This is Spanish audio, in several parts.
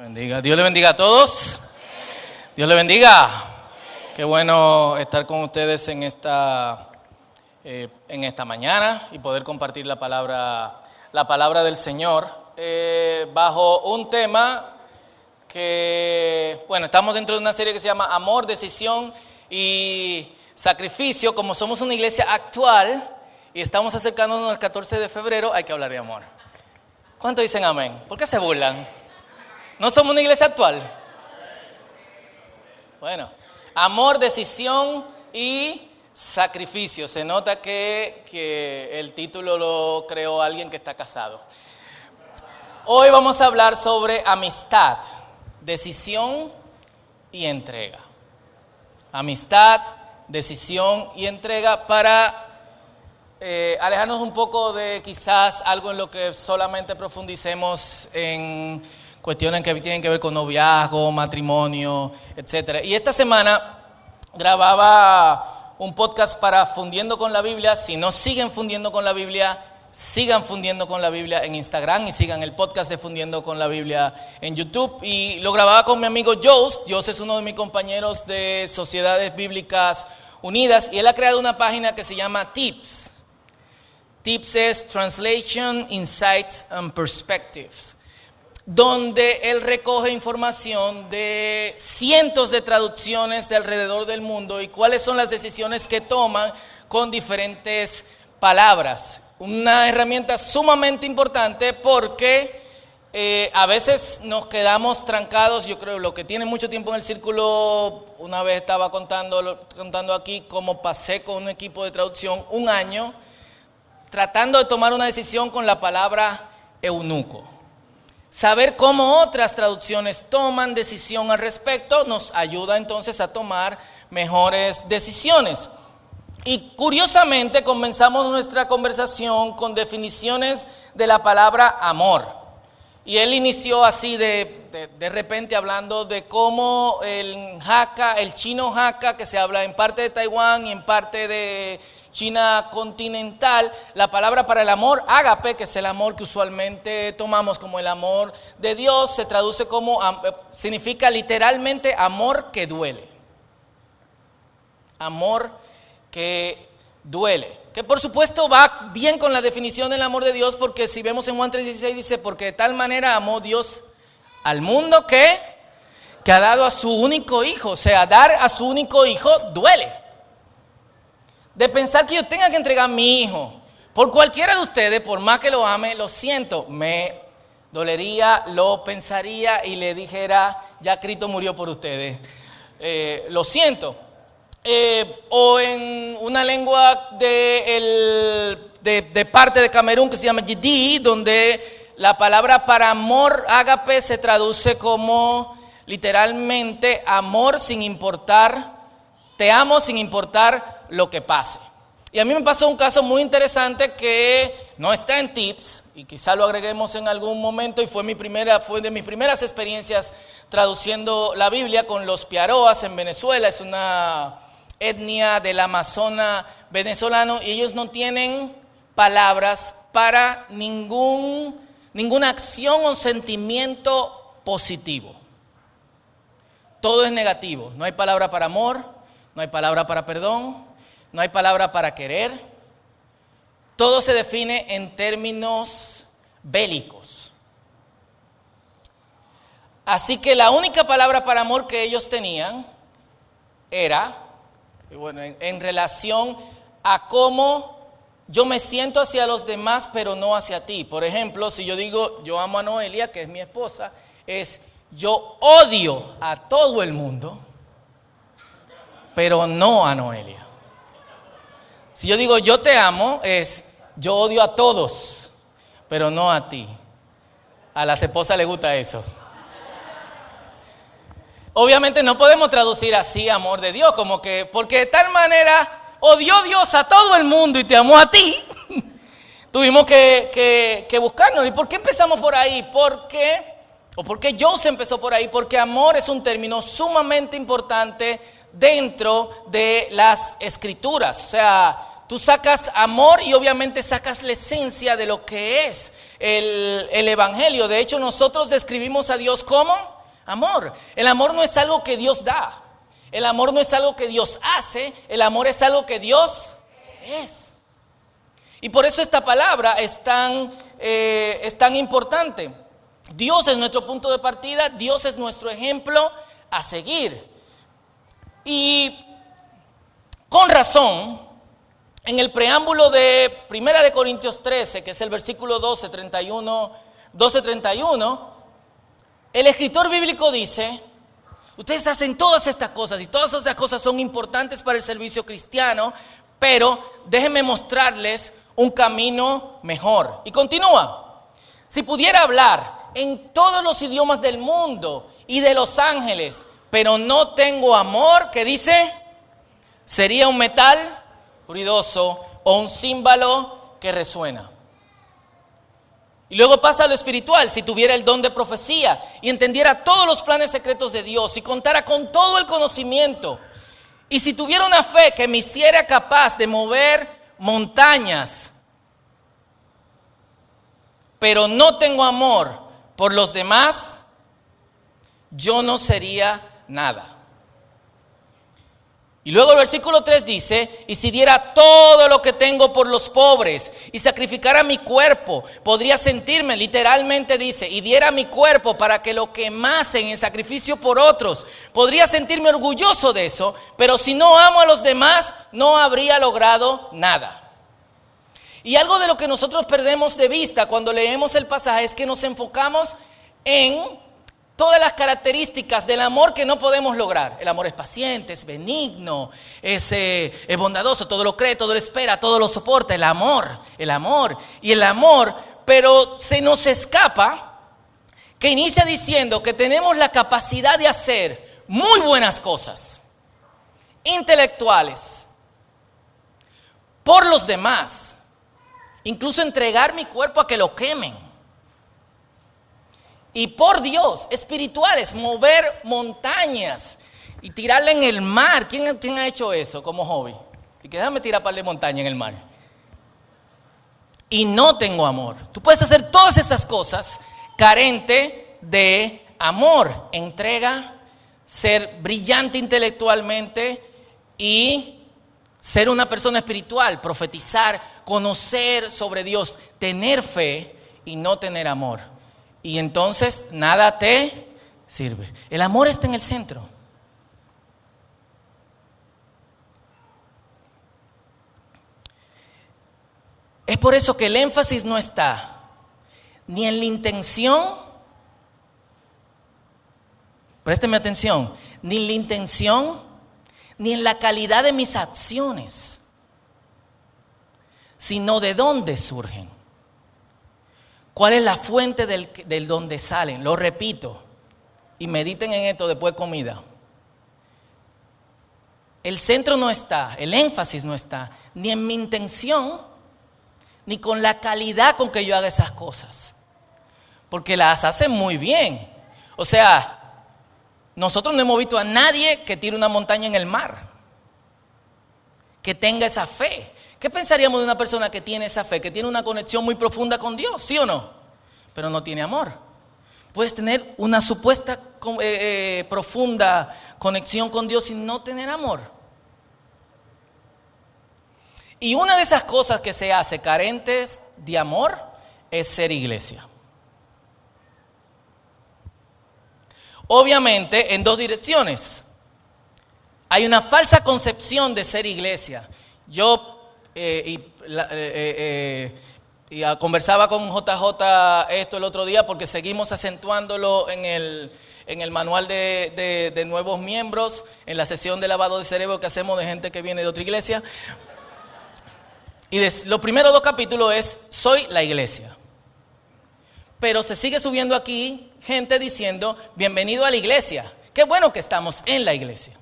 bendiga. Dios le bendiga a todos. Dios le bendiga. Qué bueno estar con ustedes en esta mañana y poder compartir la palabra del Señor bajo un tema que, bueno, estamos dentro de una serie que se llama Amor, Decisión y Sacrificio. Como somos una iglesia actual y estamos acercándonos al 14 de febrero, hay que hablar de amor. ¿Cuántos dicen amén? ¿Por qué se burlan? ¿No somos una iglesia actual? Bueno, amor, decisión y sacrificio. Se nota que el título lo creó alguien que está casado. Hoy vamos a hablar sobre amistad, decisión y entrega. Amistad, decisión y entrega para alejarnos un poco de quizás algo en lo que solamente profundicemos en cuestiones que tienen que ver con noviazgo, matrimonio, etc. Y esta semana grababa un podcast para Fundiendo con la Biblia. Si no siguen Fundiendo con la Biblia, sigan Fundiendo con la Biblia en Instagram y sigan el podcast de Fundiendo con la Biblia en YouTube. Y lo grababa con mi amigo Jos. Jos es uno de mis compañeros de Sociedades Bíblicas Unidas y él ha creado una página que se llama Tips. Tips es Translation, Insights and Perspectives, donde él recoge información de cientos de traducciones de alrededor del mundo y cuáles son las decisiones que toman con diferentes palabras. Una herramienta sumamente importante porque a veces nos quedamos trancados. Yo creo lo que tiene mucho tiempo en el círculo, una vez estaba contando aquí cómo pasé con un equipo de traducción un año tratando de tomar una decisión con la palabra eunuco. Saber cómo otras traducciones toman decisión al respecto nos ayuda entonces a tomar mejores decisiones. Y curiosamente comenzamos nuestra conversación con definiciones de la palabra amor. Y él inició así de repente hablando de cómo el chino Hakka, que se habla en parte de Taiwán y en parte de China continental, la palabra para el amor, ágape, que es el amor que usualmente tomamos como el amor de Dios, se traduce como, significa literalmente amor que duele. Amor que duele. Que por supuesto va bien con la definición del amor de Dios, porque si vemos en Juan 3:16 dice, porque de tal manera amó Dios al mundo que ha dado a su único hijo. O sea, dar a su único hijo duele. De pensar que yo tenga que entregar a mi hijo por cualquiera de ustedes, por más que lo ame, lo siento, me dolería, lo pensaría y le dijera, ya Cristo murió por ustedes, lo siento. O en una lengua de parte de Camerún que se llama Yidí, donde la palabra para amor, ágape, se traduce como literalmente amor sin importar, te amo sin importar lo que pase. Y a mí me pasó un caso muy interesante que no está en Tips y quizá lo agreguemos en algún momento, y fue de mis primeras experiencias traduciendo la Biblia con los Piaroas en Venezuela. Es una etnia del Amazonas venezolano y ellos no tienen palabras para ninguna acción o sentimiento positivo. Todo es negativo. No hay palabra para amor, no hay palabra para perdón, no hay palabra para querer. Todo se define en términos bélicos. Así que la única palabra para amor que ellos tenían era, bueno, en relación a cómo yo me siento hacia los demás, pero no hacia ti. Por ejemplo, si yo digo, yo amo a Noelia, que es mi esposa, es yo odio a todo el mundo, pero no a Noelia. Si yo digo yo te amo, es yo odio a todos, pero no a ti. A las esposas les gusta eso. Obviamente no podemos traducir así amor de Dios, como que porque de tal manera odió Dios a todo el mundo y te amó a ti. Tuvimos que buscarnos. ¿Y por qué empezamos por ahí? ¿Por qué Jos empezó por ahí? Porque amor es un término sumamente importante dentro de las escrituras. O sea, tú sacas amor y obviamente sacas la esencia de lo que es el evangelio. De hecho, nosotros describimos a Dios como amor. El amor no es algo que Dios da. El amor no es algo que Dios hace. El amor es algo que Dios es. Y por eso esta palabra es tan importante. Dios es nuestro punto de partida. Dios es nuestro ejemplo a seguir. Y con razón, en el preámbulo de 1 de Corintios 13, que es el versículo 12:31, el escritor bíblico dice: ustedes hacen todas estas cosas y todas esas cosas son importantes para el servicio cristiano, pero déjenme mostrarles un camino mejor. Y continúa: si pudiera hablar en todos los idiomas del mundo y de los ángeles, pero no tengo amor, ¿qué dice? Sería un metal ruidoso o un címbalo que resuena. Y luego pasa a lo espiritual: si tuviera el don de profecía y entendiera todos los planes secretos de Dios y contara con todo el conocimiento, y si tuviera una fe que me hiciera capaz de mover montañas, pero no tengo amor por los demás, yo no sería nada. Y luego el versículo 3 dice: y si diera todo lo que tengo por los pobres y sacrificara mi cuerpo, podría sentirme, literalmente dice, y diera mi cuerpo para que lo quemasen en sacrificio por otros, podría sentirme orgulloso de eso, pero si no amo a los demás, no habría logrado nada. Y algo de lo que nosotros perdemos de vista cuando leemos el pasaje es que nos enfocamos en todas las características del amor que no podemos lograr. El amor es paciente, es benigno, es bondadoso, todo lo cree, todo lo espera, todo lo soporta. El amor, pero se nos escapa que inicia diciendo que tenemos la capacidad de hacer muy buenas cosas, intelectuales, por los demás, incluso entregar mi cuerpo a que lo quemen. Y por Dios, espirituales, mover montañas y tirarla en el mar. ¿Quién ha hecho eso como hobby? Y que déjame tirar par de montaña en el mar. Y no tengo amor. Tú puedes hacer todas esas cosas carente de amor, entrega, ser brillante intelectualmente y ser una persona espiritual, profetizar, conocer sobre Dios, tener fe y no tener amor. Y entonces nada te sirve. El amor está en el centro. Es por eso que el énfasis no está ni en la intención, présteme atención, ni en la intención, ni en la calidad de mis acciones, sino de dónde surgen. ¿Cuál es la fuente del donde salen? Lo repito y mediten en esto después de comida. El centro no está, el énfasis no está ni en mi intención, ni con la calidad con que yo haga esas cosas. Porque las hacen muy bien. O sea, nosotros no hemos visto a nadie que tire una montaña en el mar, que tenga esa fe. ¿Qué pensaríamos de una persona que tiene esa fe, que tiene una conexión muy profunda con Dios? ¿Sí o no? Pero no tiene amor. Puedes tener una supuesta profunda conexión con Dios y no tener amor. Y una de esas cosas que se hace carentes de amor es ser iglesia. Obviamente en dos direcciones. Hay una falsa concepción de ser iglesia. Yo conversaba con JJ esto el otro día porque seguimos acentuándolo en el manual de nuevos miembros, en la sesión de lavado de cerebro que hacemos de gente que viene de otra iglesia. Y los primeros 2 capítulos es: soy la iglesia. Pero se sigue subiendo aquí gente diciendo: bienvenido a la iglesia. Qué bueno que estamos en la iglesia.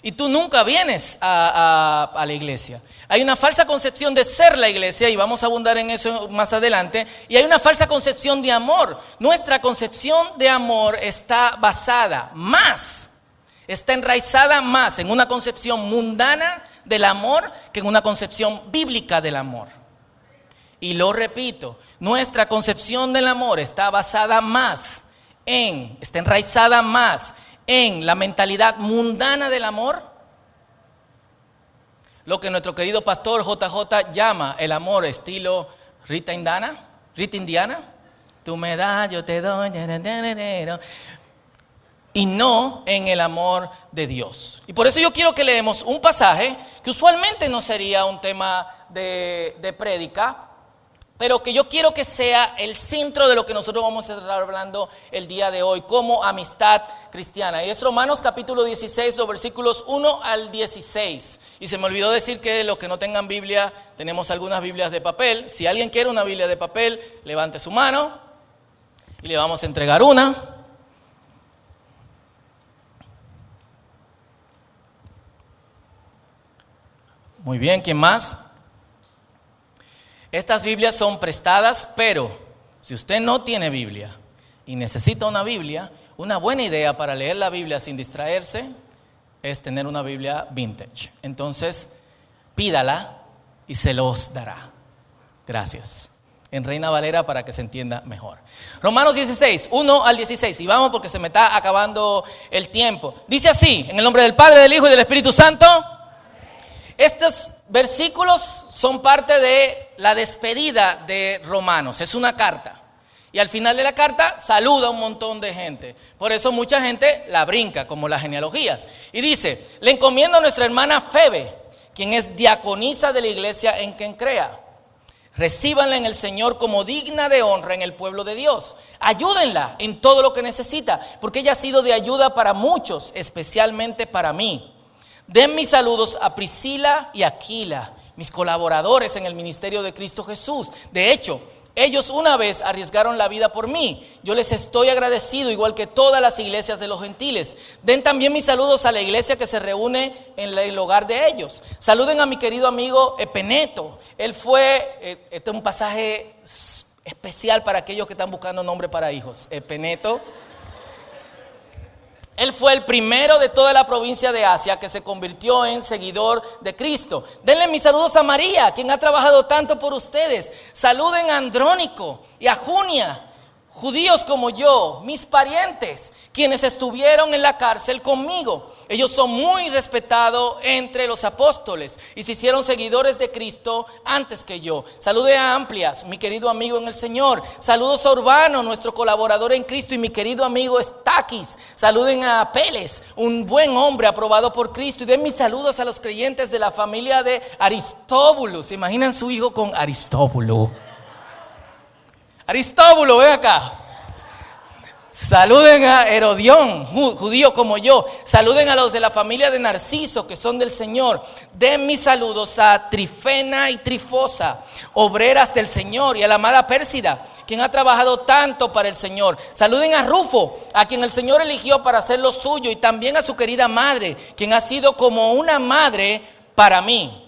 Y tú nunca vienes a la iglesia. Hay una falsa concepción de ser la iglesia, y vamos a abundar en eso más adelante. Y hay una falsa concepción de amor. Nuestra concepción de amor está enraizada más en una concepción mundana del amor que en una concepción bíblica del amor. y lo repito, nuestra concepción del amor está enraizada más en la mentalidad mundana del amor, lo que nuestro querido pastor JJ llama el amor estilo Rita Indiana. Tú me das, yo te doy, y no en el amor de Dios. Y por eso yo quiero que leemos un pasaje que usualmente no sería un tema de prédica, pero que yo quiero que sea el centro de lo que nosotros vamos a estar hablando el día de hoy como amistad cristiana. Y es Romanos capítulo 16, los versículos 1 al 16. Y se me olvidó decir que los que no tengan Biblia, tenemos algunas Biblias de papel. Si alguien quiere una Biblia de papel, levante su mano y le vamos a entregar una. Muy bien, ¿quién más? Estas Biblias son prestadas, pero si usted no tiene Biblia y necesita una Biblia, una buena idea para leer la Biblia sin distraerse es tener una Biblia vintage. Entonces, pídala y se los dará. Gracias. En Reina Valera para que se entienda mejor. Romanos 16, 1 al 16. Y vamos porque se me está acabando el tiempo. Dice así, en el nombre del Padre, del Hijo y del Espíritu Santo. Estos versículos son parte de la despedida de Romanos. Es una carta. Y al final de la carta saluda a un montón de gente. Por eso mucha gente la brinca, como las genealogías. Y dice, le encomiendo a nuestra hermana Febe, quien es diaconisa de la iglesia en quien crea. Recíbanla en el Señor como digna de honra en el pueblo de Dios. Ayúdenla en todo lo que necesita, porque ella ha sido de ayuda para muchos, especialmente para mí. Den mis saludos a Priscila y Aquila, mis colaboradores en el ministerio de Cristo Jesús. De hecho, ellos una vez arriesgaron la vida por mí. Yo les estoy agradecido, igual que todas las iglesias de los gentiles. Den también mis saludos a la iglesia que se reúne en el hogar de ellos. Saluden a mi querido amigo Epeneto. Él fue, este es un pasaje especial para aquellos que están buscando nombre para hijos. Epeneto. Él fue el primero de toda la provincia de Asia que se convirtió en seguidor de Cristo. Denle mis saludos a María, quien ha trabajado tanto por ustedes. Saluden a Andrónico y a Junia, judíos como yo, mis parientes, quienes estuvieron en la cárcel conmigo. Ellos son muy respetados entre los apóstoles y se hicieron seguidores de Cristo antes que yo. Salude a Amplias, mi querido amigo en el Señor. Saludos a Urbano, nuestro colaborador en Cristo, y mi querido amigo Estaquis. Saluden a Apeles, un buen hombre aprobado por Cristo. Y den mis saludos a los creyentes de la familia de Aristóbulo. ¿Se imaginan su hijo con Aristóbulo? Aristóbulo, ven acá. Saluden a Herodión, judío como yo. Saluden a los de la familia de Narciso, que son del Señor. Den mis saludos a Trifena y Trifosa, obreras del Señor, y a la amada Pérsida, quien ha trabajado tanto para el Señor. Saluden a Rufo, a quien el Señor eligió para hacer lo suyo, y también a su querida madre, quien ha sido como una madre para mí.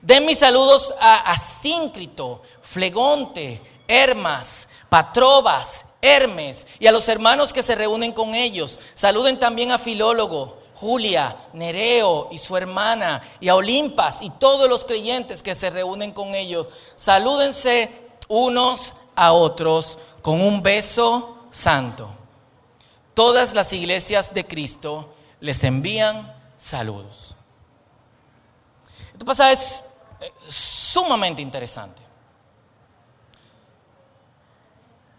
Den mis saludos a Asíncrito, Flegonte, Hermas, Patrobas, Hermes, y a los hermanos que se reúnen con ellos. Saluden también a Filólogo, Julia, Nereo y su hermana, y a Olimpas y todos los creyentes que se reúnen con ellos. Salúdense unos a otros con un beso santo. Todas las iglesias de Cristo les envían saludos. Este pasaje es sumamente interesante.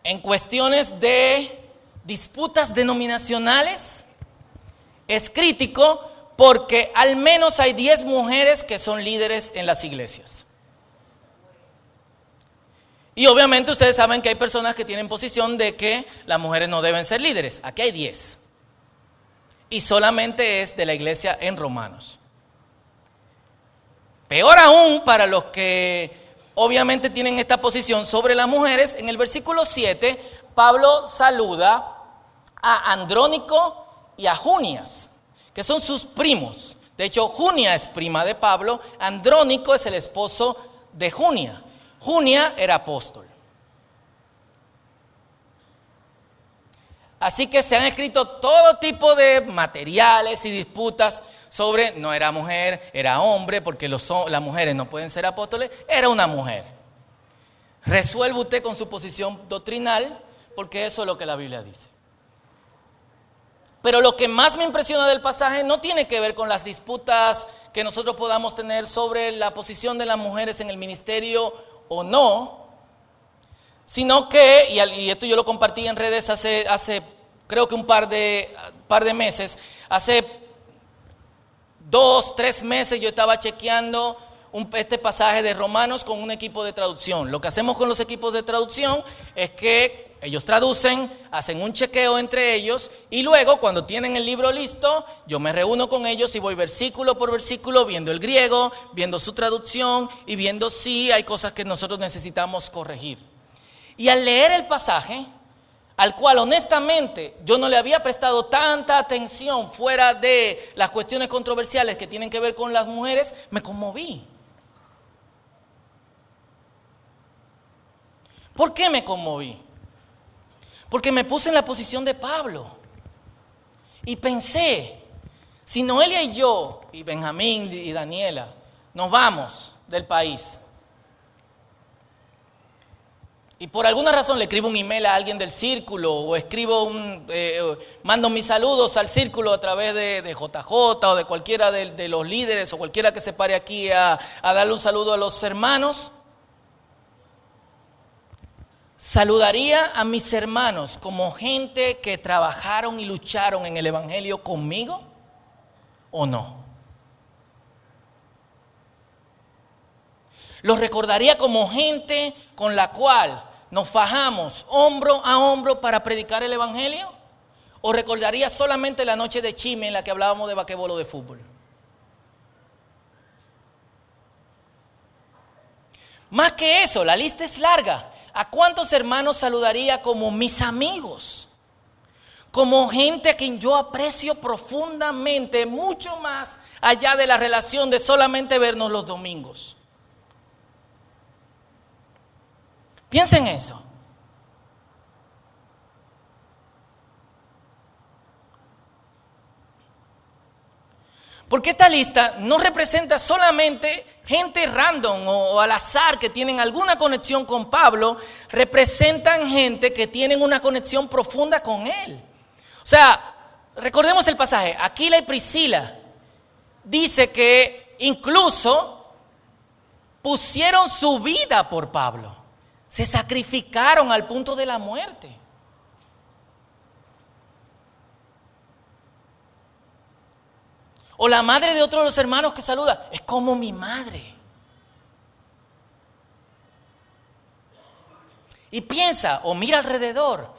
En cuestiones de disputas denominacionales, es crítico porque al menos hay 10 mujeres que son líderes en las iglesias. Y obviamente ustedes saben que hay personas que tienen posición de que las mujeres no deben ser líderes. Aquí hay 10. Y solamente es de la iglesia en Romanos. Peor aún para los que obviamente tienen esta posición sobre las mujeres. En el versículo 7, Pablo saluda a Andrónico y a Junias, que son sus primos. De hecho, Junia es prima de Pablo. Andrónico es el esposo de Junia. Junia era apóstol. Así que se han escrito todo tipo de materiales y disputas sobre no era mujer, era hombre, porque las mujeres no pueden ser apóstoles. Era una mujer. Resuelve usted con su posición doctrinal, porque eso es lo que la Biblia dice. Pero lo que más me impresiona del pasaje no tiene que ver con las disputas que nosotros podamos tener sobre la posición de las mujeres en el ministerio o no, sino que, y esto yo lo compartí en redes hace creo que un par de meses, hace 2-3 meses yo estaba chequeando este pasaje de Romanos con un equipo de traducción. Lo que hacemos con los equipos de traducción es que ellos traducen, hacen un chequeo entre ellos y luego cuando tienen el libro listo, yo me reúno con ellos y voy versículo por versículo viendo el griego, viendo su traducción y viendo si hay cosas que nosotros necesitamos corregir. Y al leer el pasaje, al cual honestamente yo no le había prestado tanta atención fuera de las cuestiones controversiales que tienen que ver con las mujeres, me conmoví. ¿Por qué me conmoví? Porque me puse en la posición de Pablo y pensé, si Noelia y yo, y Benjamín y Daniela, nos vamos del país y por alguna razón le escribo un email a alguien del círculo o mando mis saludos al círculo a través de JJ o de cualquiera de los líderes o cualquiera que se pare aquí a darle un saludo a los hermanos, ¿saludaría a mis hermanos como gente que trabajaron y lucharon en el evangelio conmigo o no? ¿Los recordaría como gente con la cual nos fajamos hombro a hombro para predicar el evangelio? ¿O recordaría solamente la noche de chisme en la que hablábamos de basquetbol o de fútbol? Más que eso, la lista es larga. ¿A cuántos hermanos saludaría como mis amigos? Como gente a quien yo aprecio profundamente, mucho más allá de la relación de solamente vernos los domingos. Piensa en eso. Porque esta lista no representa solamente gente random o al azar que tienen alguna conexión con Pablo, representan gente que tienen una conexión profunda con él. O sea, recordemos el pasaje, Aquila y Priscila dice que incluso pusieron su vida por Pablo, se sacrificaron al punto de la muerte. O la madre de otro de los hermanos que saluda, es como mi madre. Y piensa o mira alrededor,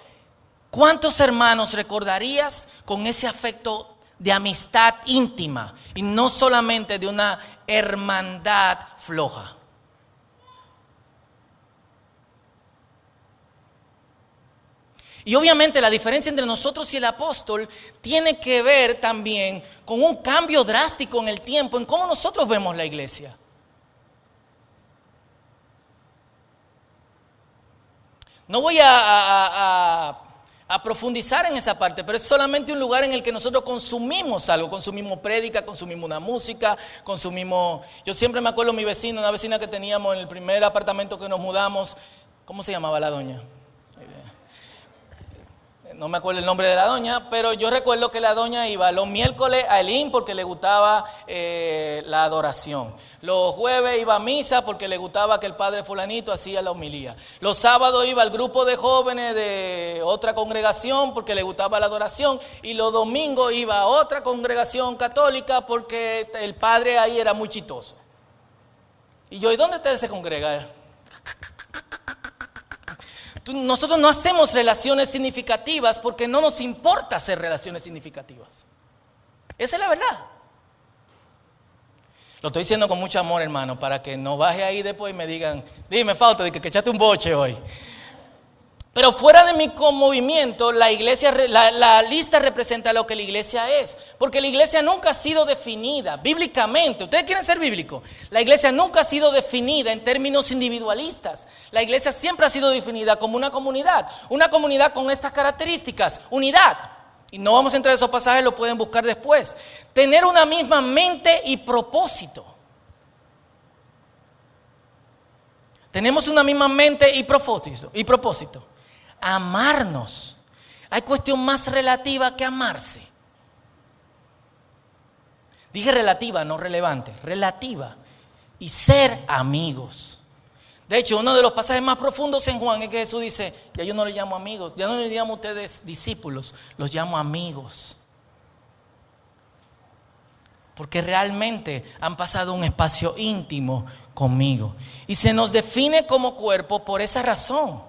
¿cuántos hermanos recordarías con ese afecto de amistad íntima y no solamente de una hermandad floja? Y obviamente la diferencia entre nosotros y el apóstol tiene que ver también con un cambio drástico en el tiempo, en cómo nosotros vemos la iglesia. No voy a profundizar en esa parte, pero es solamente un lugar en el que nosotros consumimos algo, consumimos prédica, consumimos una música, consumimos... Yo siempre me acuerdo de mi vecino, una vecina que teníamos en el primer apartamento que nos mudamos, ¿cómo se llamaba la doña? No me acuerdo el nombre de la doña, pero yo recuerdo que la doña iba los miércoles a Elín porque le gustaba la adoración. Los jueves iba a misa porque le gustaba que el padre fulanito hacía la homilía. Los sábados iba al grupo de jóvenes de otra congregación porque le gustaba la adoración. Y los domingos iba a otra congregación católica porque el padre ahí era muy chistoso. Y yo, ¿y dónde ustedes se congregan? Nosotros no hacemos relaciones significativas porque no nos importa hacer relaciones significativas. Esa es la verdad. Lo estoy diciendo con mucho amor, hermano, para que no baje ahí después y me digan, dime, Fausto, que echaste un boche hoy. Pero fuera de mi conmovimiento, la iglesia, la lista representa lo que la iglesia es. Porque la iglesia nunca ha sido definida bíblicamente. ¿Ustedes quieren ser bíblicos? La iglesia nunca ha sido definida en términos individualistas. La iglesia siempre ha sido definida como una comunidad con estas características, unidad. Y no vamos a entrar en esos pasajes, lo pueden buscar después. Tener una misma mente y propósito. Tenemos una misma mente y propósito. Amarnos. Hay cuestión más relativa que amarse. Dije relativa, no relevante. Relativa. Y ser amigos. De hecho, uno de los pasajes más profundos en Juan es que Jesús dice: ya yo no les llamo amigos, ya no les llamo a ustedes discípulos, los llamo amigos. Porque realmente han pasado un espacio íntimo conmigo. Y se nos define como cuerpo por esa razón.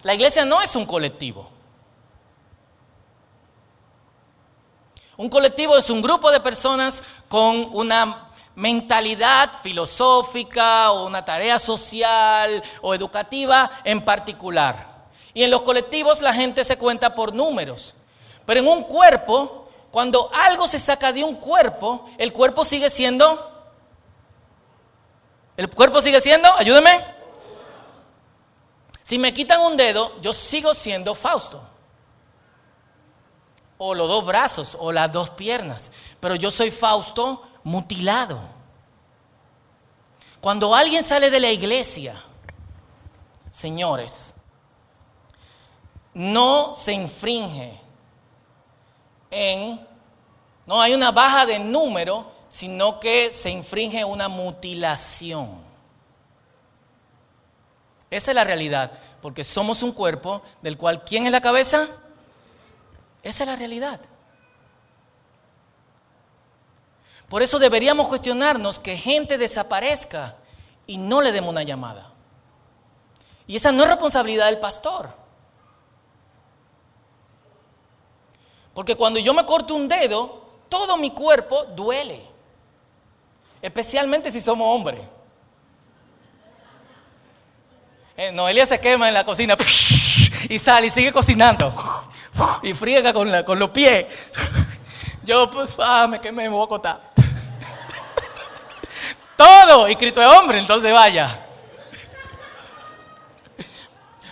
La iglesia no es un colectivo. Un colectivo es un grupo de personas con una mentalidad filosófica o una tarea social o educativa en particular. Y en los colectivos la gente se cuenta por números. Pero en un cuerpo, cuando algo se saca de un cuerpo, el cuerpo sigue siendo... ayúdeme. Si me quitan un dedo, yo sigo siendo Fausto. O los dos brazos, o las dos piernas. Pero yo soy Fausto mutilado. Cuando alguien sale de la iglesia, señores, no se infringe no hay una baja de número, sino que se infringe una mutilación. Esa es la realidad, porque somos un cuerpo del cual, ¿quién es la cabeza? Esa es la realidad. Por eso deberíamos cuestionarnos que gente desaparezca y no le demos una llamada. Y esa no es responsabilidad del pastor. Porque cuando yo me corto un dedo, todo mi cuerpo duele. Especialmente si somos hombres. Noelia se quema en la cocina y sale y sigue cocinando. Y friega con los pies. Yo me quemé, me voy a acotar. Todo. Y Cristo es hombre, entonces vaya.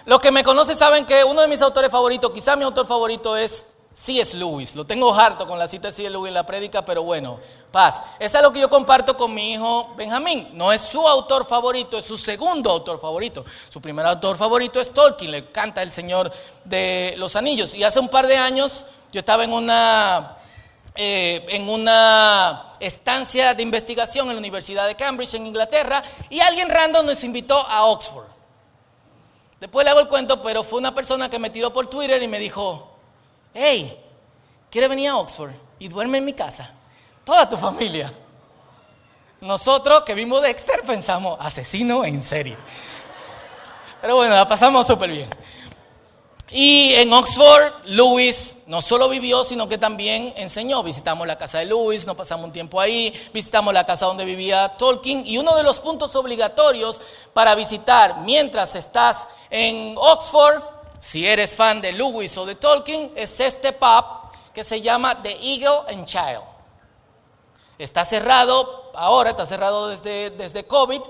Los que me conocen saben que uno de mis autores favoritos, quizá mi autor favorito, es C.S. Lewis. Lo tengo harto con la cita de C.S. Lewis en la prédica, pero bueno, paz. Eso es lo que yo comparto con mi hijo Benjamín. No es su autor favorito, es su segundo autor favorito. Su primer autor favorito es Tolkien, le canta El Señor de los Anillos. Y hace un par de años yo estaba en una estancia de investigación en la Universidad de Cambridge, en Inglaterra, y alguien random nos invitó a Oxford. Después le hago el cuento, pero fue una persona que me tiró por Twitter y me dijo: hey, ¿quieres venir a Oxford y duerme en mi casa? Toda tu familia. Nosotros que vimos Dexter pensamos: asesino en serie. Pero bueno, la pasamos súper bien. Y en Oxford, Lewis no solo vivió, sino que también enseñó. Visitamos la casa de Lewis, nos pasamos un tiempo ahí. Visitamos la casa donde vivía Tolkien. Y uno de los puntos obligatorios para visitar mientras estás en Oxford, si eres fan de Lewis o de Tolkien, es este pub que se llama The Eagle and Child. Está cerrado, ahora está cerrado desde COVID,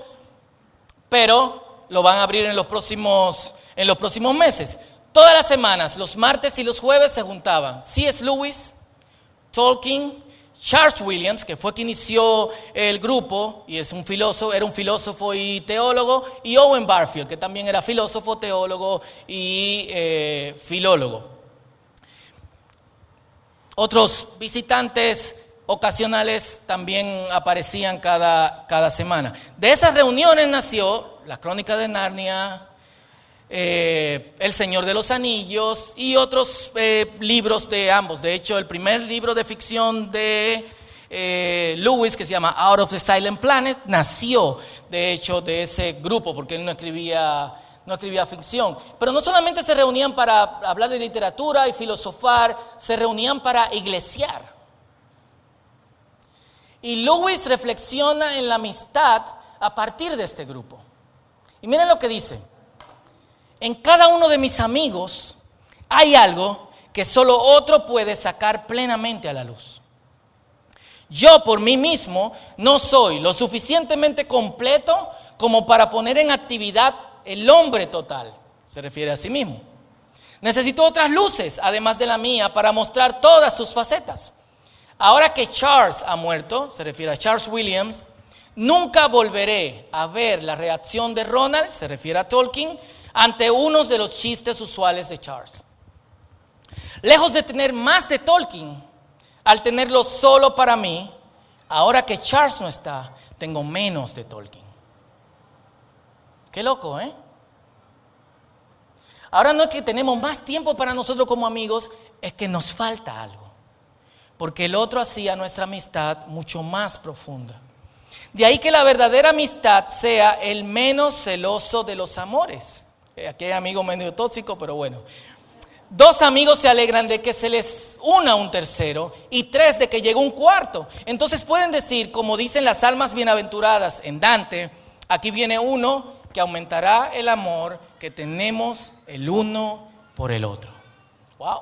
pero lo van a abrir en los próximos meses. Todas las semanas, los martes y los jueves se juntaban C.S. Lewis, Tolkien, Charles Williams, que fue quien inició el grupo y era un filósofo y teólogo, y Owen Barfield, que también era filósofo, teólogo y filólogo. Otros visitantes ocasionales también aparecían cada semana. De esas reuniones nació La Crónica de Narnia, El Señor de los Anillos y otros libros de ambos. De hecho, el primer libro de ficción de Lewis, que se llama Out of the Silent Planet, nació de hecho de ese grupo, porque él no escribía ficción. Pero no solamente se reunían para hablar de literatura y filosofar, se reunían para iglesiar. Y Lewis reflexiona en la amistad a partir de este grupo. Y miren lo que dice: en cada uno de mis amigos hay algo que solo otro puede sacar plenamente a la luz. Yo por mí mismo no soy lo suficientemente completo como para poner en actividad el hombre total. Se refiere a sí mismo. Necesito otras luces, además de la mía, para mostrar todas sus facetas. Ahora que Charles ha muerto, se refiere a Charles Williams, Nunca volveré a ver la reacción de Ronald, se refiere a Tolkien, ante unos de los chistes usuales de Charles. Lejos de tener más de Tolkien, al tenerlo solo para mí, ahora que Charles no está, tengo menos de Tolkien. Qué loco, ¿eh? Ahora no es que tenemos más tiempo para nosotros como amigos, es que nos falta algo. Porque el otro hacía nuestra amistad mucho más profunda. De ahí que la verdadera amistad sea el menos celoso de los amores. Aquí hay amigos medio tóxicos, pero bueno. 2 amigos se alegran de que se les una un tercero y 3 de que llegue un cuarto. Entonces pueden decir, como dicen las almas bienaventuradas en Dante, aquí viene uno que aumentará el amor que tenemos el uno por el otro. Wow.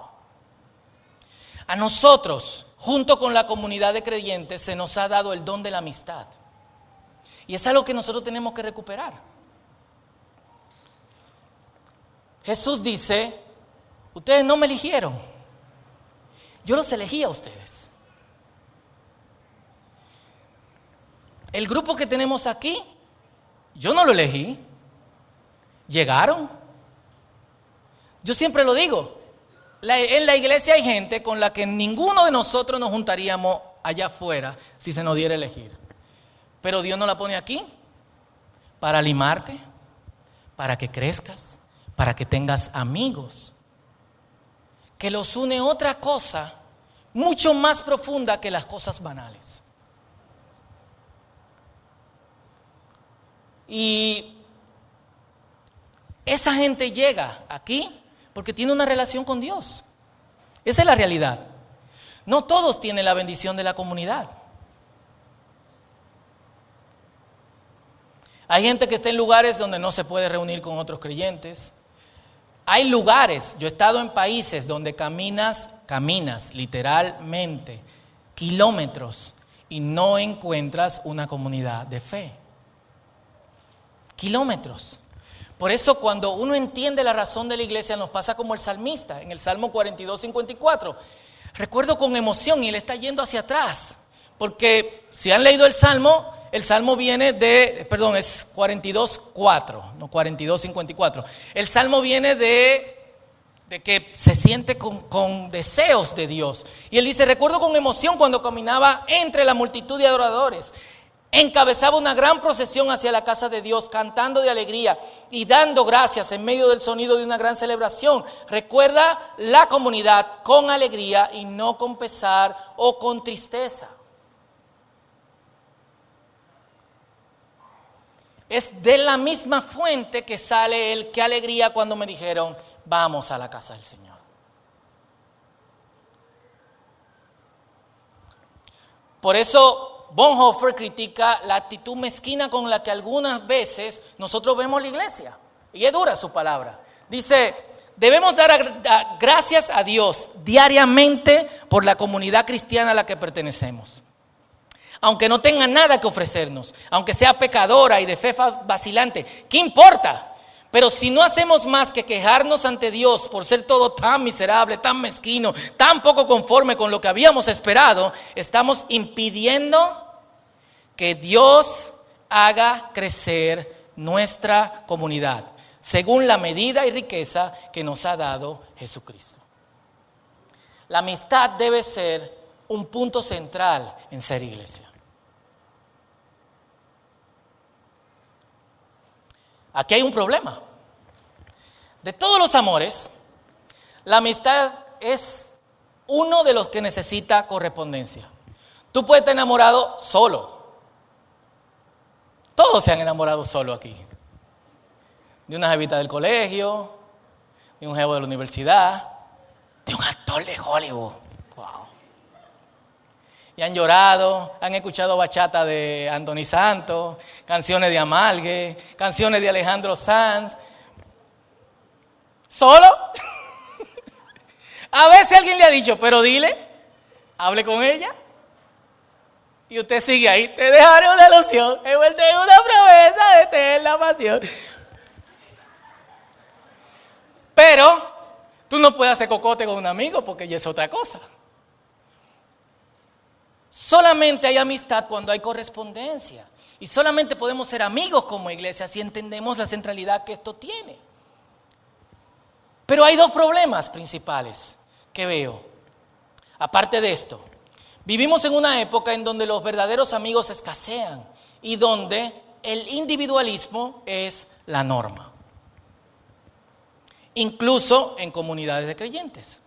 A nosotros, junto con la comunidad de creyentes, se nos ha dado el don de la amistad. Y es algo que nosotros tenemos que recuperar. Jesús dice, ustedes no me eligieron, yo los elegí a ustedes. El grupo que tenemos aquí, yo no lo elegí, llegaron. Yo siempre lo digo, en la iglesia hay gente con la que ninguno de nosotros nos juntaríamos allá afuera si se nos diera a elegir. Pero Dios nos la pone aquí para limarte, para que crezcas, para que tengas amigos. Que los une otra cosa mucho más profunda que las cosas banales. Y esa gente llega aquí porque tiene una relación con Dios. Esa es la realidad. No todos tienen la bendición de la comunidad. Hay gente que está en lugares donde no se puede reunir con otros creyentes. Hay lugares, yo he estado en países donde caminas literalmente kilómetros y no encuentras una comunidad de fe. Kilómetros. Por eso cuando uno entiende la razón de la iglesia nos pasa como el salmista en el Salmo 42:54. Recuerdo con emoción y él está yendo hacia atrás. Porque si han leído el Salmo viene de, es 42:4, no 42:54. El Salmo viene de que se siente con deseos de Dios. Y él dice, recuerdo con emoción cuando caminaba entre la multitud de adoradores. Encabezaba una gran procesión hacia la casa de Dios, cantando de alegría y dando gracias en medio del sonido de una gran celebración. Recuerda la comunidad con alegría y no con pesar o con tristeza. Es de la misma fuente que sale el qué alegría cuando me dijeron, vamos a la casa del Señor. Por eso Bonhoeffer critica la actitud mezquina con la que algunas veces nosotros vemos la iglesia. Y es dura su palabra. Dice, debemos dar gracias a Dios diariamente por la comunidad cristiana a la que pertenecemos. Aunque no tenga nada que ofrecernos, aunque sea pecadora y de fe vacilante, ¿qué importa? Pero si no hacemos más que quejarnos ante Dios por ser todo tan miserable, tan mezquino, tan poco conforme con lo que habíamos esperado, estamos impidiendo que Dios haga crecer nuestra comunidad, según la medida y riqueza que nos ha dado Jesucristo. La amistad debe ser un punto central en ser iglesia. Aquí hay un problema. De todos los amores, la amistad es uno de los que necesita correspondencia. Tú puedes estar enamorado solo. Todos se han enamorado solo aquí. De una jevita del colegio, de un jevo de la universidad, de un actor de Hollywood. Wow. Y han llorado, han escuchado bachata de Anthony Santos, canciones de Amalgue, canciones de Alejandro Sanz. ¿Solo? A veces alguien le ha dicho, pero dile, hable con ella. Y usted sigue ahí, te dejaré una ilusión, envuelta en una promesa de eterna pasión. Pero tú no puedes hacer cocote con un amigo porque ya es otra cosa. Solamente hay amistad cuando hay correspondencia. Y solamente podemos ser amigos como iglesia si entendemos la centralidad que esto tiene. Pero hay dos problemas principales que veo. Aparte de esto, vivimos en una época en donde los verdaderos amigos escasean y donde el individualismo es la norma. Incluso en comunidades de creyentes.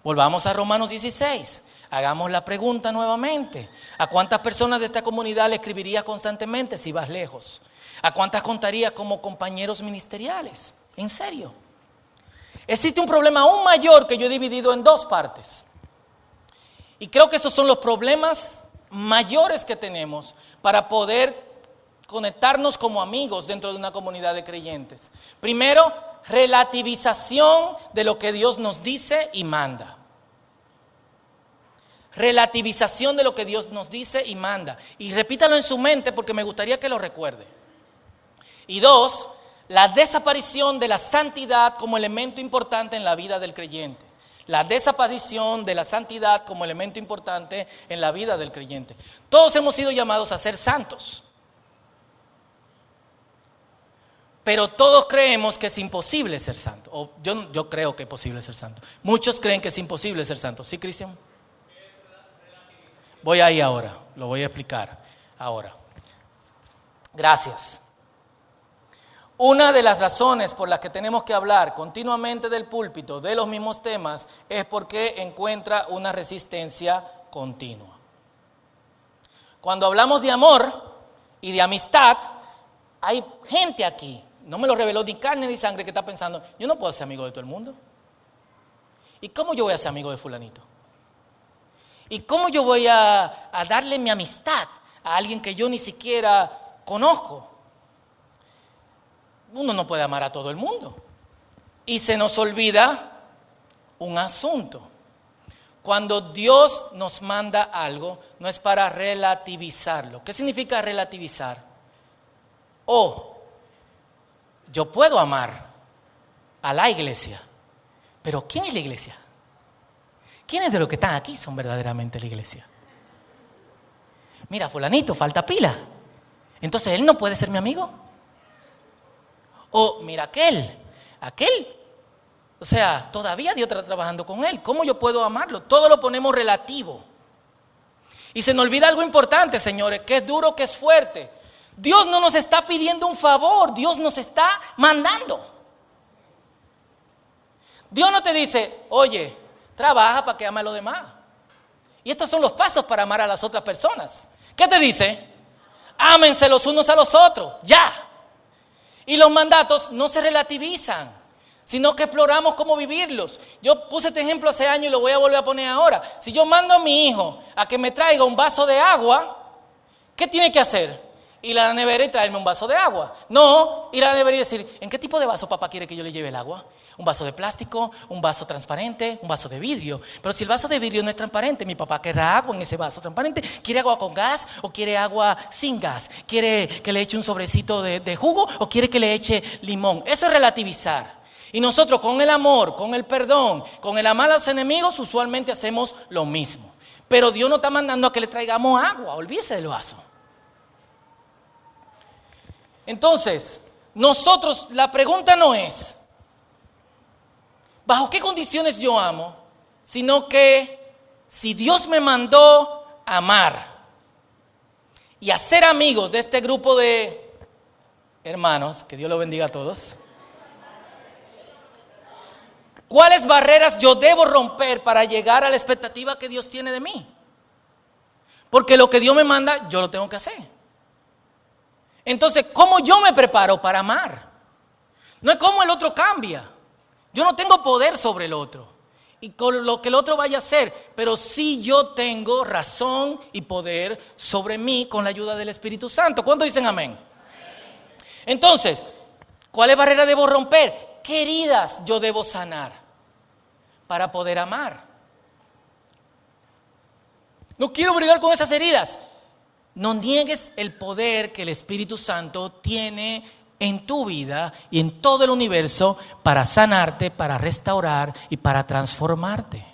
Volvamos a Romanos 16. Hagamos la pregunta nuevamente. ¿A cuántas personas de esta comunidad le escribirías constantemente si vas lejos? ¿A cuántas contarías como compañeros ministeriales? ¿En serio? Existe un problema aún mayor que yo he dividido en dos partes. Y creo que estos son los problemas mayores que tenemos para poder conectarnos como amigos dentro de una comunidad de creyentes. Primero, relativización de lo que Dios nos dice y manda. Relativización de lo que Dios nos dice y manda. Y repítalo en su mente porque me gustaría que lo recuerde. Y dos, la desaparición de la santidad como elemento importante en la vida del creyente. La desaparición de la santidad como elemento importante en la vida del creyente. Todos hemos sido llamados a ser santos. Pero todos creemos que es imposible ser santo. O yo creo que es posible ser santo. Muchos creen que es imposible ser santo. ¿Sí, Cristian? Voy ahí ahora, lo voy a explicar ahora. Gracias. Una de las razones por las que tenemos que hablar continuamente del púlpito de los mismos temas es porque encuentra una resistencia continua. Cuando hablamos de amor y de amistad, hay gente aquí, no me lo reveló ni carne ni sangre, que está pensando, yo no puedo ser amigo de todo el mundo. ¿Y cómo yo voy a ser amigo de fulanito? ¿Y cómo yo voy a darle mi amistad a alguien que yo ni siquiera conozco? Uno no puede amar a todo el mundo. Y se nos olvida un asunto. Cuando Dios nos manda algo, no es para relativizarlo. ¿Qué significa relativizar? Yo puedo amar a la iglesia, pero ¿quién es la iglesia? ¿Quiénes de los que están aquí son verdaderamente la iglesia? Mira, fulanito, falta pila. Entonces, ¿él no puede ser mi amigo? O mira aquel. O sea, todavía Dios está trabajando con él. ¿Cómo yo puedo amarlo? Todo lo ponemos relativo. Y se nos olvida algo importante, señores, que es duro, que es fuerte. Dios no nos está pidiendo un favor, Dios nos está mandando. Dios no te dice, oye, trabaja para que ame a los demás. Y estos son los pasos para amar a las otras personas. ¿Qué te dice? Ámense los unos a los otros, ya. Y los mandatos no se relativizan, sino que exploramos cómo vivirlos. Yo puse este ejemplo hace años y lo voy a volver a poner ahora. Si yo mando a mi hijo a que me traiga un vaso de agua, ¿qué tiene que hacer? Ir a la nevera y traerme un vaso de agua. No, ir a la nevera y decir, ¿en qué tipo de vaso papá quiere que yo le lleve el agua? ¿Un vaso de plástico, un vaso transparente, un vaso de vidrio? Pero si el vaso de vidrio no es transparente, mi papá querrá agua en ese vaso transparente. ¿Quiere agua con gas o quiere agua sin gas? ¿Quiere que le eche un sobrecito de jugo o quiere que le eche limón? Eso es relativizar. Y nosotros con el amor, con el perdón, con el amar a los enemigos, usualmente hacemos lo mismo. Pero Dios no está mandando a que le traigamos agua, olvídese del vaso. Entonces, nosotros, la pregunta no es ¿bajo qué condiciones yo amo? Sino que si Dios me mandó a amar y a ser amigos de este grupo de hermanos, que Dios los bendiga a todos, ¿cuáles barreras yo debo romper para llegar a la expectativa que Dios tiene de mí? Porque lo que Dios me manda, yo lo tengo que hacer. Entonces, ¿cómo yo me preparo para amar? No es cómo el otro cambia. Yo no tengo poder sobre el otro y con lo que el otro vaya a hacer, pero sí yo tengo razón y poder sobre mí con la ayuda del Espíritu Santo. ¿Cuántos dicen amén? Entonces, ¿cuáles barreras debo romper? ¿Qué heridas yo debo sanar para poder amar? No quiero bregar con esas heridas. No niegues el poder que el Espíritu Santo tiene en tu vida y en todo el universo para sanarte, para restaurar y para transformarte.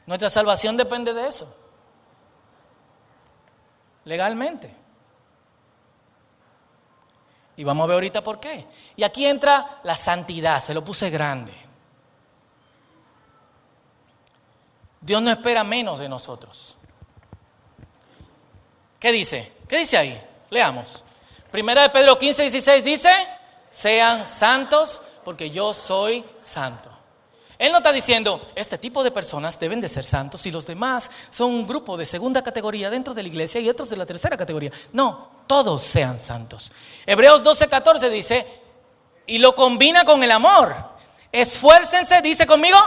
Nuestra salvación depende de eso. legalmente. Y vamos a ver ahorita por qué. Y aquí entra la santidad, se lo puse grande. Dios no espera menos de nosotros. ¿Qué dice? ¿Qué dice ahí? Leamos. Primera de Pedro 15:16 dice, sean santos porque yo soy santo. Él no está diciendo, este tipo de personas deben de ser santos y los demás son un grupo de segunda categoría dentro de la iglesia y otros de la tercera categoría. No, todos sean santos. Hebreos 12:14 dice, y lo combina con el amor. Esfuércense, dice conmigo,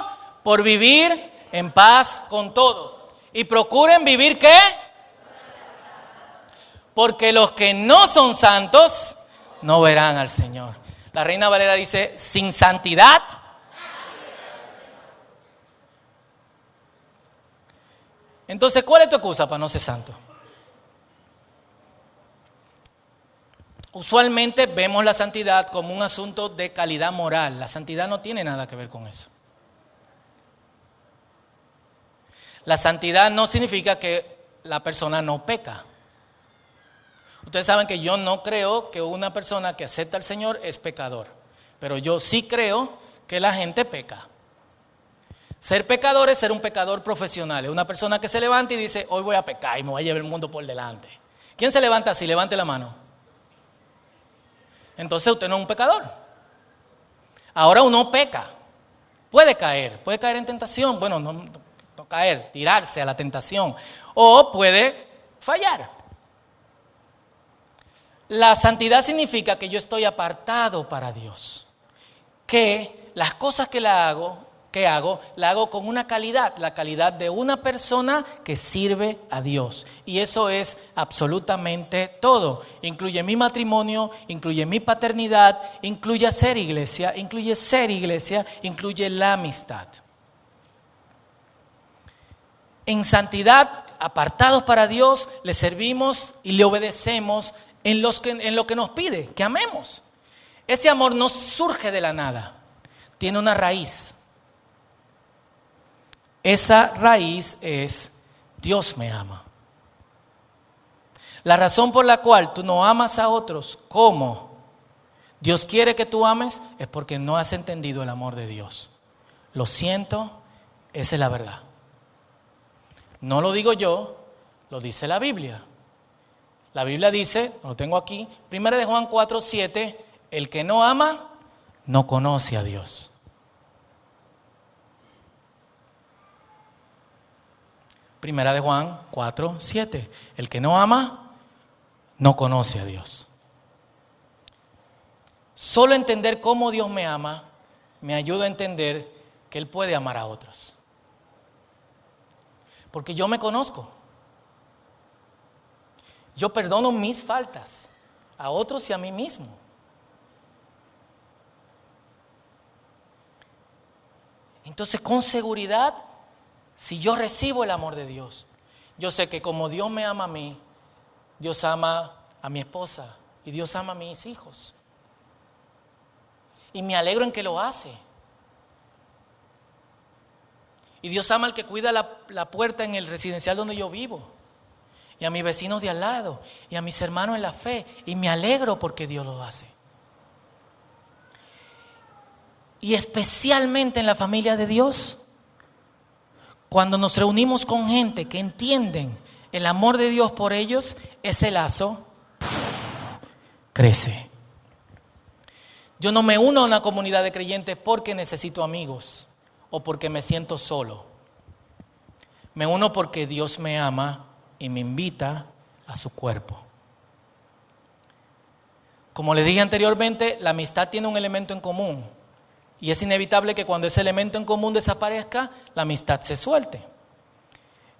por vivir en paz con todos. Y procuren vivir, ¿qué? Porque los que no son santos no verán al Señor. La Reina Valera dice, sin santidad. Entonces, ¿cuál es tu excusa para no ser santo? Usualmente vemos la santidad como un asunto de calidad moral. La santidad no tiene nada que ver con eso. La santidad no significa que la persona no peca. Ustedes saben que yo no creo que una persona que acepta al Señor es pecador. Pero yo sí creo que la gente peca. Ser pecador es ser un pecador profesional. Es una persona que se levanta y dice, hoy voy a pecar y me voy a llevar el mundo por delante. ¿Quién se levanta así? Levante la mano. Entonces usted no es un pecador. Ahora uno peca. Puede caer en tentación. Bueno, no caer, tirarse a la tentación. O puede fallar. La santidad significa que yo estoy apartado para Dios. Que las cosas que la hago con una calidad, la calidad de una persona que sirve a Dios. Y eso es absolutamente todo. Incluye mi matrimonio, incluye mi paternidad, incluye ser iglesia, incluye la amistad. En santidad, apartados para Dios, le servimos y le obedecemos en lo que nos pide, que amemos. Ese amor no surge de la nada, tiene una raíz. Esa raíz es Dios me ama. La razón por la cual tú no amas a otros como Dios quiere que tú ames es porque no has entendido el amor de Dios. Lo siento, esa es la verdad. No lo digo yo, lo dice la Biblia. La Biblia dice, lo tengo aquí, 1 de Juan 4:7, el que no ama no conoce a Dios. Primera de Juan 4:7. El que no ama, no conoce a Dios. Solo entender cómo Dios me ama, me ayuda a entender que Él puede amar a otros. Porque yo me conozco. Yo perdono mis faltas a otros y a mí mismo. Entonces, con seguridad, si yo recibo el amor de Dios, yo sé que como Dios me ama a mí, Dios ama a mi esposa y Dios ama a mis hijos. Y me alegro en que lo hace. Y Dios ama al que cuida la puerta en el residencial donde yo vivo. Y a mis vecinos de al lado. Y a mis hermanos en la fe. Y me alegro porque Dios lo hace. Y especialmente en la familia de Dios. Cuando nos reunimos con gente que entienden el amor de Dios por ellos, ese lazo crece. Yo no me uno a una comunidad de creyentes porque necesito amigos o porque me siento solo. Me uno porque Dios me ama y me invita a su cuerpo. Como les dije anteriormente, la amistad tiene un elemento en común. Y es inevitable que cuando ese elemento en común desaparezca, la amistad se suelte.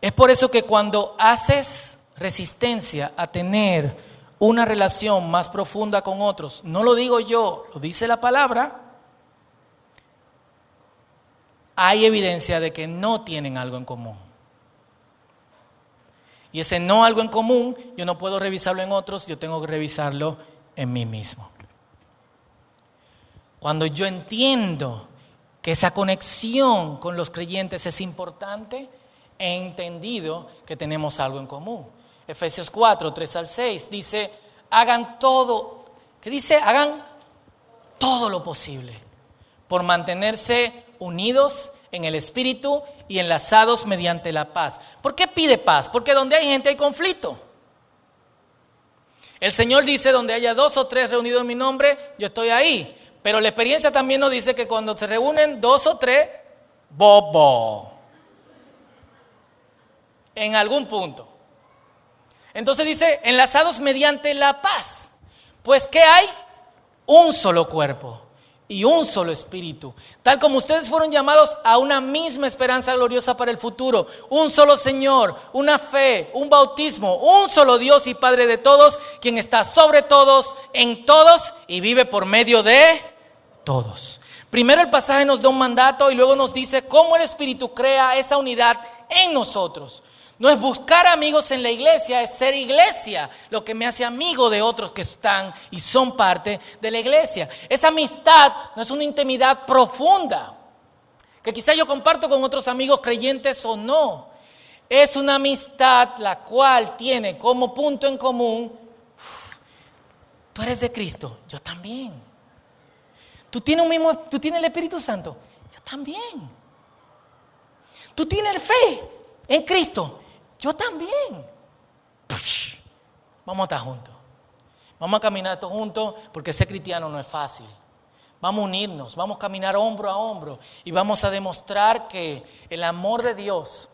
Es por eso que cuando haces resistencia a tener una relación más profunda con otros, no lo digo yo, lo dice la palabra, hay evidencia de que no tienen algo en común. Y ese no algo en común, yo no puedo revisarlo en otros, yo tengo que revisarlo en mí mismo. Cuando yo entiendo que esa conexión con los creyentes es importante, he entendido que tenemos algo en común. Efesios 4, 3 al 6, dice, hagan todo, ¿qué dice? Hagan todo lo posible por mantenerse unidos en el Espíritu y enlazados mediante la paz. ¿Por qué pide paz? Porque donde hay gente hay conflicto. El Señor dice, donde haya 2 o 3 reunidos en mi nombre, yo estoy ahí. Pero la experiencia también nos dice que cuando se reúnen 2 o 3, bobo. En algún punto. Entonces dice, enlazados mediante la paz. Pues ¿qué hay? Un solo cuerpo y un solo espíritu. Tal como ustedes fueron llamados a una misma esperanza gloriosa para el futuro. Un solo Señor, una fe, un bautismo, un solo Dios y Padre de todos, quien está sobre todos, en todos y vive por medio de todos. Primero el pasaje nos da un mandato y luego nos dice cómo el Espíritu crea esa unidad en nosotros. No es buscar amigos en la iglesia, es ser iglesia lo que me hace amigo de otros que están y son parte de la iglesia. Esa amistad no es una intimidad profunda, que quizá yo comparto con otros amigos creyentes o no. Es una amistad la cual tiene como punto en común, tú eres de Cristo, yo también. Tú tienes el Espíritu Santo, yo también. Tú tienes fe en Cristo, yo también. Vamos a estar juntos. Vamos a caminar todos juntos porque ser cristiano no es fácil. Vamos a unirnos, vamos a caminar hombro a hombro y vamos a demostrar que el amor de Dios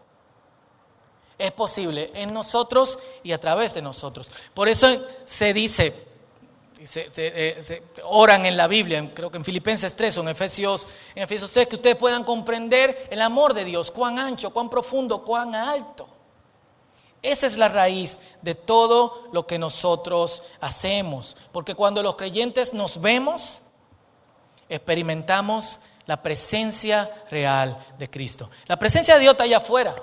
es posible en nosotros y a través de nosotros. Por eso se dice, se oran en la Biblia, creo que en Filipenses 3 o en Efesios 3, que ustedes puedan comprender el amor de Dios, cuán ancho, cuán profundo, cuán alto. Esa es la raíz de todo lo que nosotros hacemos. Porque cuando los creyentes nos vemos, experimentamos la presencia real de Cristo. La presencia de Dios está allá afuera.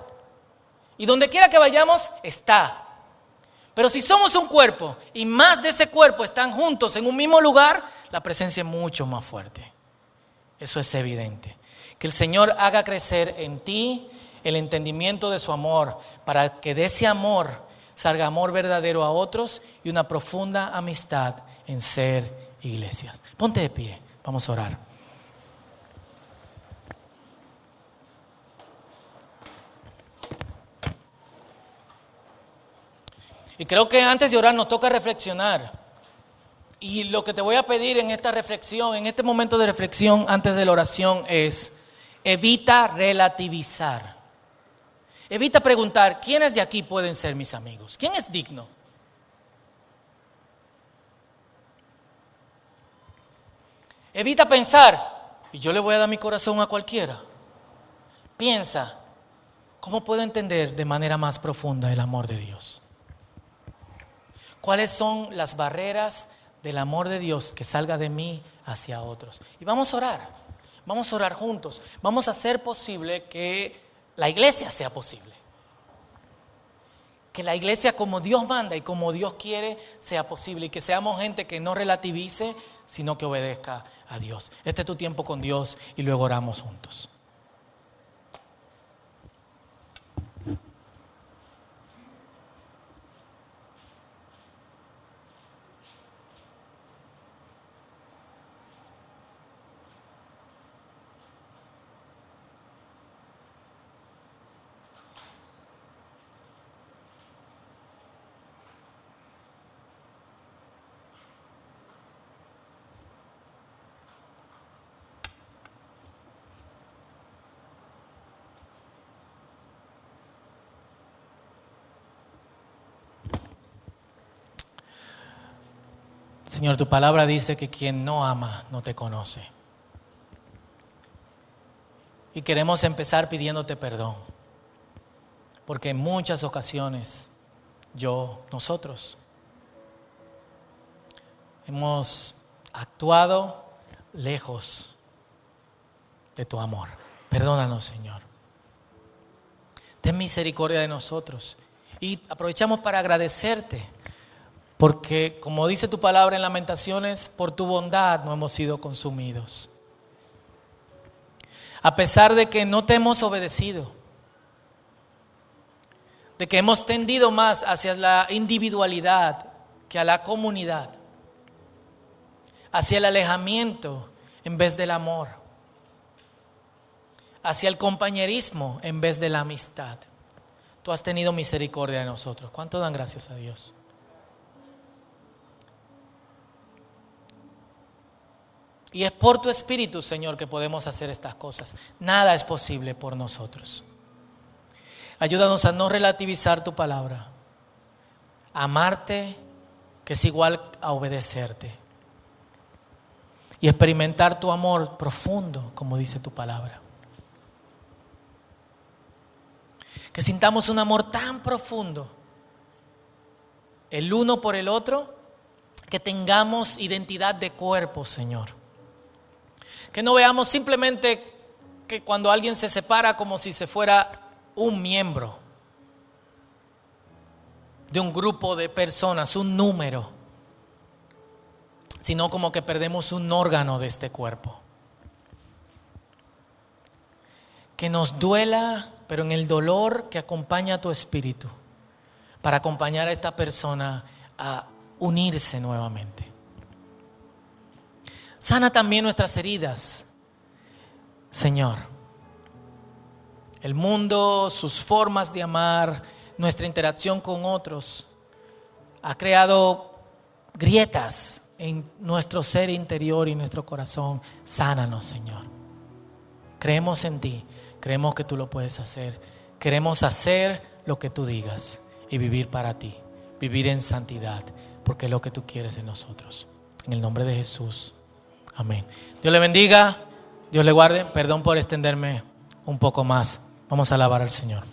Y donde quiera que vayamos, está. Pero si somos un cuerpo y más de ese cuerpo están juntos en un mismo lugar, la presencia es mucho más fuerte. Eso es evidente. Que el Señor haga crecer en ti el entendimiento de su amor, para que de ese amor salga amor verdadero a otros y una profunda amistad en ser iglesias. Ponte de pie, vamos a orar. Y creo que antes de orar nos toca reflexionar. Y lo que te voy a pedir en esta reflexión, en este momento de reflexión antes de la oración es: evita relativizar. Evita preguntar, ¿quiénes de aquí pueden ser mis amigos? ¿Quién es digno? Evita pensar, y yo le voy a dar mi corazón a cualquiera. Piensa, ¿cómo puedo entender de manera más profunda el amor de Dios? ¿Cuáles son las barreras del amor de Dios que salga de mí hacia otros? Y vamos a orar juntos. Vamos a hacer posible que la iglesia sea posible. Que la iglesia como Dios manda y como Dios quiere sea posible. Y que seamos gente que no relativice, sino que obedezca a Dios. Este es tu tiempo con Dios y luego oramos juntos. Señor, tu palabra dice que quien no ama no te conoce. Y queremos empezar pidiéndote perdón. Porque en muchas ocasiones nosotros hemos actuado lejos de tu amor. Perdónanos, Señor. Ten misericordia de nosotros. Y aprovechamos para agradecerte. Porque, como dice tu palabra en Lamentaciones, por tu bondad no hemos sido consumidos. A pesar de que no te hemos obedecido, de que hemos tendido más hacia la individualidad que a la comunidad, hacia el alejamiento en vez del amor, hacia el compañerismo en vez de la amistad. Tú has tenido misericordia de nosotros. ¿Cuánto dan gracias a Dios? Y es por tu Espíritu, Señor, que podemos hacer estas cosas. Nada es posible por nosotros. Ayúdanos a no relativizar tu palabra, a amarte, que es igual a obedecerte, y experimentar tu amor profundo, como dice tu palabra. Que sintamos un amor tan profundo, el uno por el otro, que tengamos identidad de cuerpo, Señor. Que no veamos simplemente que cuando alguien se separa como si se fuera un miembro de un grupo de personas, un número, sino como que perdemos un órgano de este cuerpo. Que nos duela, pero en el dolor que acompaña a tu espíritu, para acompañar a esta persona a unirse nuevamente. Sana también nuestras heridas, Señor. El mundo, sus formas de amar, nuestra interacción con otros, ha creado grietas en nuestro ser interior y nuestro corazón. Sánanos, Señor. Creemos en ti, creemos que tú lo puedes hacer. Queremos hacer lo que tú digas y vivir para ti, vivir en santidad, porque es lo que tú quieres de nosotros. En el nombre de Jesús, amén. Dios le bendiga, Dios le guarde. Perdón por extenderme un poco más. Vamos a alabar al Señor.